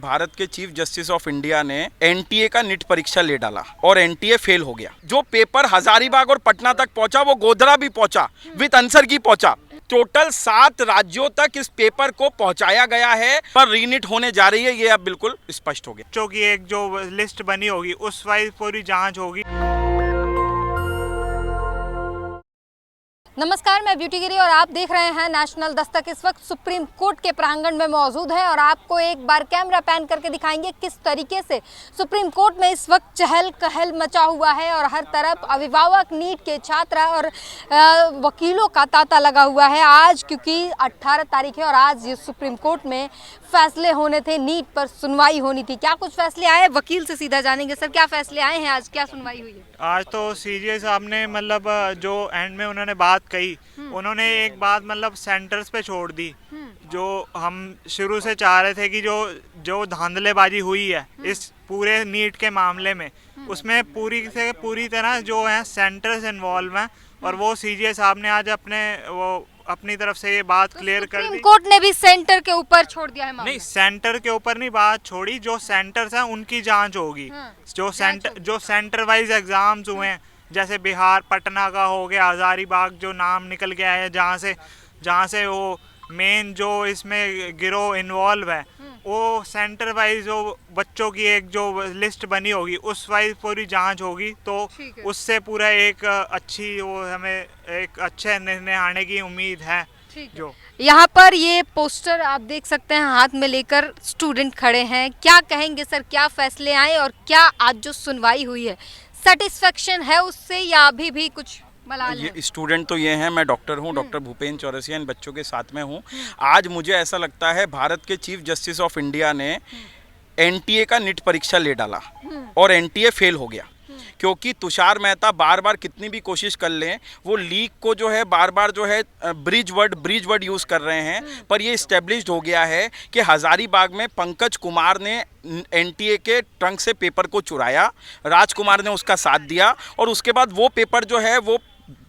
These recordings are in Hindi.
भारत के चीफ जस्टिस ऑफ इंडिया ने एनटीए का नीट परीक्षा ले डाला और एनटीए फेल हो गया। जो पेपर हजारीबाग और पटना तक पहुंचा वो गोधरा भी पहुंचा, विद आंसर की पहुंचा। टोटल 7 राज्यों तक इस पेपर को पहुंचाया गया है, पर रीनीट होने जा रही है, ये अब बिल्कुल स्पष्ट हो गया। बच्चों की एक जो लिस्ट बनी होगी उस वाइज पूरी जांच होगी। नमस्कार, मैं ब्यूटी गिरी और आप देख रहे हैं नेशनल दस्तक। इस वक्त सुप्रीम कोर्ट के प्रांगण में मौजूद है और आपको एक बार कैमरा पैन करके दिखाएंगे किस तरीके से सुप्रीम कोर्ट में इस वक्त चहल कहल मचा हुआ है और हर तरफ अभिभावक, नीट के छात्र और वकीलों का तांता लगा हुआ है। आज क्योंकि 18 तारीख है और आज ये सुप्रीम कोर्ट में फैसले होने थे, नीट पर सुनवाई होनी थी। क्या कुछ फैसले आए, वकील से सीधा जानेंगे। सर, क्या फैसले आए हैं, आज क्या सुनवाई हुई है? आज तो सीजे साहब ने मतलब जो एंड में उन्होंने बात कही, उन्होंने एक बात मतलब सेंटर्स पे छोड़ दी। जो हम शुरू से चाह रहे थे कि जो धांधलेबाजी हुई है इस पूरे नीट के मामले में, उसमें पूरी से पूरी तरह जो है सेंटर्स इन्वॉल्व हैं और वो सीजे साहब ने आज अपनी तरफ से ये बात क्लियर कर दी। सुप्रीम कोर्ट ने भी सेंटर के ऊपर छोड़ दिया है मामला। नहीं, सेंटर के ऊपर नहीं बात छोड़ी, जो सेंटर्स हैं उनकी जांच होगी। जो सेंटर वाइज एग्जाम्स हुए हैं, जैसे बिहार, पटना का हो गया, हजारीबाग जो नाम निकल के आया है, जहाँ से वो मेन जो इसमें गिरोह इन्वॉल्व है, वो सेंटर वाइज जो बच्चों की एक जो लिस्ट बनी होगी उस वाइज पूरी जांच होगी। तो उससे पूरा एक हमें एक अच्छे निर्णय आने की उम्मीद है। जो यहाँ पर ये पोस्टर आप देख सकते हैं, हाथ में लेकर स्टूडेंट खड़े हैं। क्या कहेंगे सर, क्या फैसले आए और क्या आज जो सुनवाई हुई है सेटिस्फेक्शन है उससे या अभी भी कुछ मलाल है? ये स्टूडेंट तो ये हैं, मैं डॉक्टर हूँ, डॉक्टर भूपेंद्र चौरसिया, इन बच्चों के साथ में हूँ। आज मुझे ऐसा लगता है भारत के चीफ जस्टिस ऑफ इंडिया ने एनटीए का नीट परीक्षा ले डाला और एनटीए फेल हो गया। क्योंकि तुषार मेहता बार बार कितनी भी कोशिश कर लें, वो लीक को जो है बार बार जो है ब्रिज वर्ड यूज़ कर रहे हैं, पर ये इस्टेब्लिश्ड हो गया है कि हज़ारीबाग में पंकज कुमार ने एनटीए के ट्रंक से पेपर को चुराया, राजकुमार ने उसका साथ दिया और उसके बाद वो पेपर जो है वो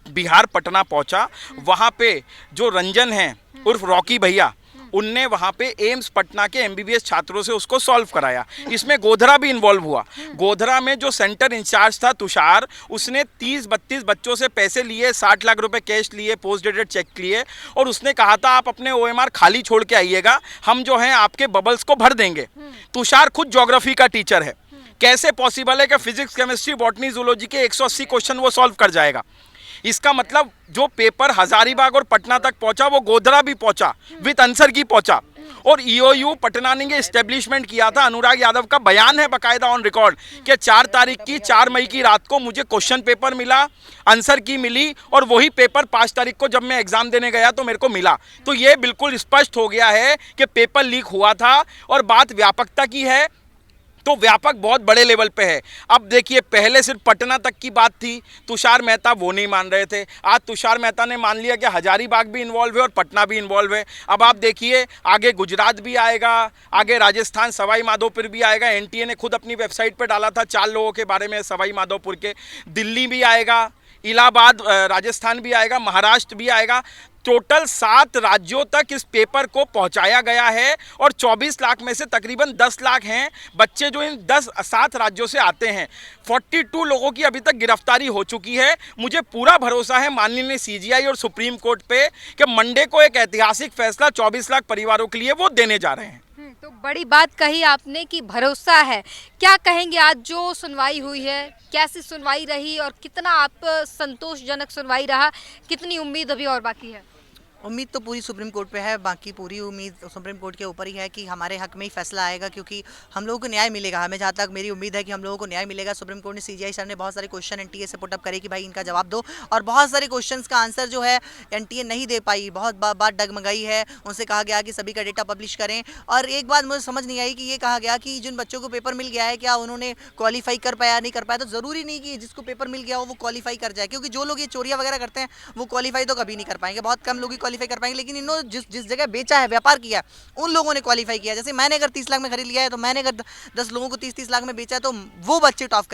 बिहार पटना पहुंचा। वहाँ पे जो रंजन हैं उर्फ रॉकी भैया, उनने वहाँ पे एम्स पटना के एमबीबीएस छात्रों से उसको सॉल्व कराया। इसमें गोधरा भी इन्वॉल्व हुआ। गोधरा में जो सेंटर इंचार्ज था तुषार, उसने 30-32 बच्चों से पैसे लिए, 60 लाख रुपए कैश लिए, पोस्ट डेटेड चेक लिए और उसने कहा था आप अपने ओएमआर खाली छोड़ के आइएगा, हम जो हैं आपके बबल्स को भर देंगे। तुषार खुद ज्योग्राफी का टीचर है, कैसे पॉसिबल है कि फिजिक्स, केमिस्ट्री, बॉटनी, जूलॉजी के 180 क्वेश्चन वो सॉल्व कर जाएगा? इसका मतलब जो पेपर हजारीबाग और पटना तक पहुंचा वो गोधरा भी पहुंचा, विद आंसर की पहुंचा। और ईओयू पटना ने एस्टेब्लिशमेंट किया था, अनुराग यादव का बयान है बाकायदा ऑन रिकॉर्ड कि 4 मई की रात को मुझे क्वेश्चन पेपर मिला, आंसर की मिली और वही पेपर 5 तारीख को जब मैं एग्जाम देने गया तो मेरे को मिला। तो ये बिल्कुल स्पष्ट हो गया है कि पेपर लीक हुआ था और बात व्यापकता की है तो व्यापक बहुत बड़े लेवल पे है। अब देखिए, पहले सिर्फ पटना तक की बात थी, तुषार मेहता वो नहीं मान रहे थे। आज तुषार मेहता ने मान लिया कि हजारीबाग भी इन्वॉल्व है और पटना भी इन्वॉल्व है। अब आप देखिए, आगे गुजरात भी आएगा, आगे राजस्थान, सवाई माधोपुर भी आएगा। एनटीए ने खुद अपनी वेबसाइट पर डाला था 4 लोगों के बारे में सवाई माधोपुर के। दिल्ली भी आएगा, इलाहाबाद, राजस्थान भी आएगा, महाराष्ट्र भी आएगा। टोटल 7 राज्यों तक इस पेपर को पहुंचाया गया है और 24 लाख में से तकरीबन 10 लाख हैं बच्चे जो इन 7 राज्यों से आते हैं। 42 लोगों की अभी तक गिरफ्तारी हो चुकी है। मुझे पूरा भरोसा है माननीय सीजीआई और सुप्रीम कोर्ट पे कि मंडे को एक ऐतिहासिक फैसला 24 लाख परिवारों के लिए वो देने जा रहे हैं। तो बड़ी बात कही आपने कि भरोसा है। क्या कहेंगे, आज जो सुनवाई हुई है कैसी सुनवाई रही और कितना आप संतोषजनक सुनवाई रहा, कितनी उम्मीद अभी और बाकी है? उम्मीद तो पूरी सुप्रीम कोर्ट पे है, बाकी पूरी उम्मीद सुप्रीम कोर्ट के ऊपर ही है कि हमारे हक में ही फैसला आएगा, क्योंकि हम लोगों को न्याय मिलेगा। हमें जहाँ तक मेरी उम्मीद है कि हम लोगों को न्याय मिलेगा। सुप्रीम कोर्ट ने सीजीआई सर ने बहुत सारे क्वेश्चन एनटीए से पुटअप करे कि भाई इनका जवाब दो, और बहुत सारे क्वेश्चंस का आंसर जो है एनटीए नहीं दे पाई, बहुत बात डगमगाई है। उनसे कहा गया कि सभी का डेटा पब्लिश करें, और एक बात मुझे समझ नहीं आई कि ये कहा गया कि जिन बच्चों को पेपर मिल गया है क्या उन्होंने क्वालिफाई कर पाया नहीं कर पाया। तो ज़रूरी नहीं कि जिसको पेपर मिल गया हो वो क्वालिफाई कर जाए, क्योंकि जो लोग ये चोरियाँ वगैरह करते हैं वो क्वालिफाई तो कभी नहीं कर पाएंगे। बहुत कम लोग ही क्वालिफाई कर पाएंगे, लेकिन इन्होंने जिस जगह बेचा है, व्यापार किया है, उन लोगों ने क्वालिफाई किया। जैसे मैंने अगर 30 लाख में खरीद लिया है, तो मैंने अगर 10 लोगों को 30-30 लाख में बेचा है, तो वो बच्चे टॉप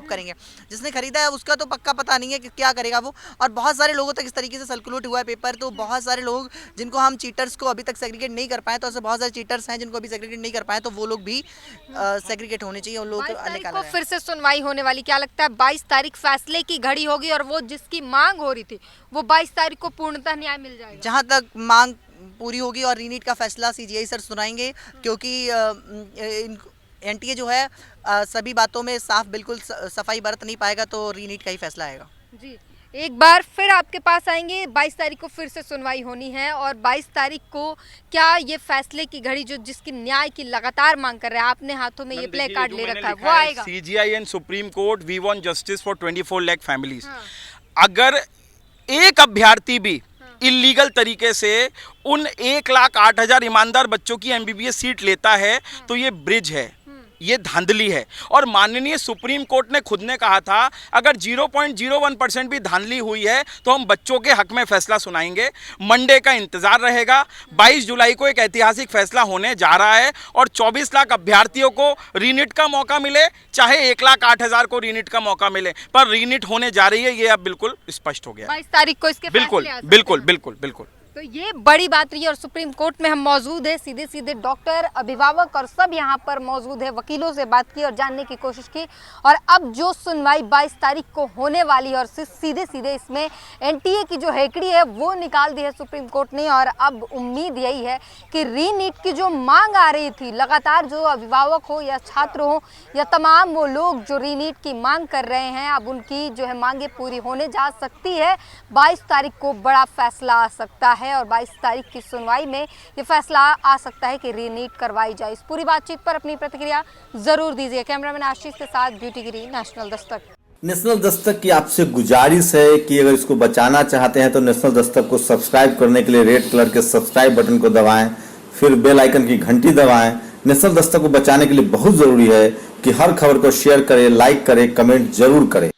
करेंगे। जिसने खरीदा है उसका तो पक्का पता नहीं है कि क्या करेगा वो। और बहुत सारे लोगों तक इस तरीके से सर्कुलेट हुआ है पेपर, तो बहुत सारे लोग जिनको हम चीटर्स को अभी तक सेग्रीगेट नहीं कर पाए, तो ऐसे बहुत सारे चीटर्स हैं जिनको अभी सेग्रीगेट नहीं कर पाए, तो वो लोग भी सेग्रीगेट होने चाहिए। उन लोगों 22 को तारीख निकाला को जाए। फिर से सुनवाई होने वाली, क्या लगता है 22 तारीख फैसले की घड़ी होगी और वो जिसकी मांग हो रही थी वो 22 तारीख को पूर्णतः न्याय मिल जाएगा? जहाँ तक मांग पूरी होगी और रीनीट का फैसला सीजीआई सर सुनाएंगे, क्योंकि एनटीए जो है सभी बातों में साफ बिल्कुल सफाई बरत नहीं पाएगा, तो रीनीट का ही फैसला आएगा। जी, एक बार फिर आपके पास आएंगे। 22 तारीख को फिर से सुनवाई होनी है और 22 तारीख को क्या ये फैसले की घड़ी जो जिसकी न्याय की लगातार मांग कर रहे हैं, आपने हाथों में ये प्ले कार्ड ले रखा है, वो आएगा? CJI and supreme court, we want justice for 24 lakh families. अगर एक अभ्यर्थी भी इलीगल तरीके से उन 1,08,000 ईमानदार बच्चों की एमबीबीएस सीट लेता है, तो ये ब्रिज है, ये धांधली है। और माननीय सुप्रीम कोर्ट ने खुद ने कहा था, अगर 0.01% भी धांधली हुई है तो हम बच्चों के हक में फैसला सुनाएंगे। मंडे का इंतजार रहेगा। 22 जुलाई को एक ऐतिहासिक फैसला होने जा रहा है और 24 लाख अभ्यर्थियों को रीनीट का मौका मिले, चाहे 1,08,000 को रीनीट का मौका मिले, पर रीनीट होने जा रही है, ये अब बिल्कुल स्पष्ट हो गया। 22 तारीख को इसके बिल्कुल फैसले आ सकते बिल्कुल हैं। बिल्कुल बिल्कुल। तो ये बड़ी बात रही है और सुप्रीम कोर्ट में हम मौजूद है, सीधे सीधे डॉक्टर, अभिभावक और सब यहाँ पर मौजूद है। वकीलों से बात की और जानने की कोशिश की, और अब जो सुनवाई 22 तारीख को होने वाली है और सीधे सीधे इसमें एनटीए की जो हेकड़ी है वो निकाल दी है सुप्रीम कोर्ट ने। और अब उम्मीद यही है कि रीनीट की जो मांग आ रही थी लगातार, जो अभिभावक हो या छात्र हो या तमाम वो लोग जो रीनीट की मांग कर रहे हैं, अब उनकी जो है मांगे पूरी होने जा सकती है। 22 तारीख को बड़ा फैसला आ सकता है और 22 तारीख की सुनवाई में ये फैसला आ सकता है कि रीनीट करवाई जाए। इस पूरी बातचीत पर अपनी प्रतिक्रिया जरूर दीजिए। कैमरामैन आशीष के साथ ब्यूटी गिरी, नेशनल दस्तक। नेशनल दस्तक की आपसे गुजारिश है कि अगर इसको बचाना चाहते हैं तो नेशनल दस्तक को सब्सक्राइब करने के लिए रेड कलर के सब्सक्राइब बटन को दबाएं, फिर बेल आइकन की घंटी दबाएं। नेशनल दस्तक को बचाने के लिए बहुत जरूरी है कि हर खबर को शेयर करें, लाइक करें, कमेंट जरूर करें।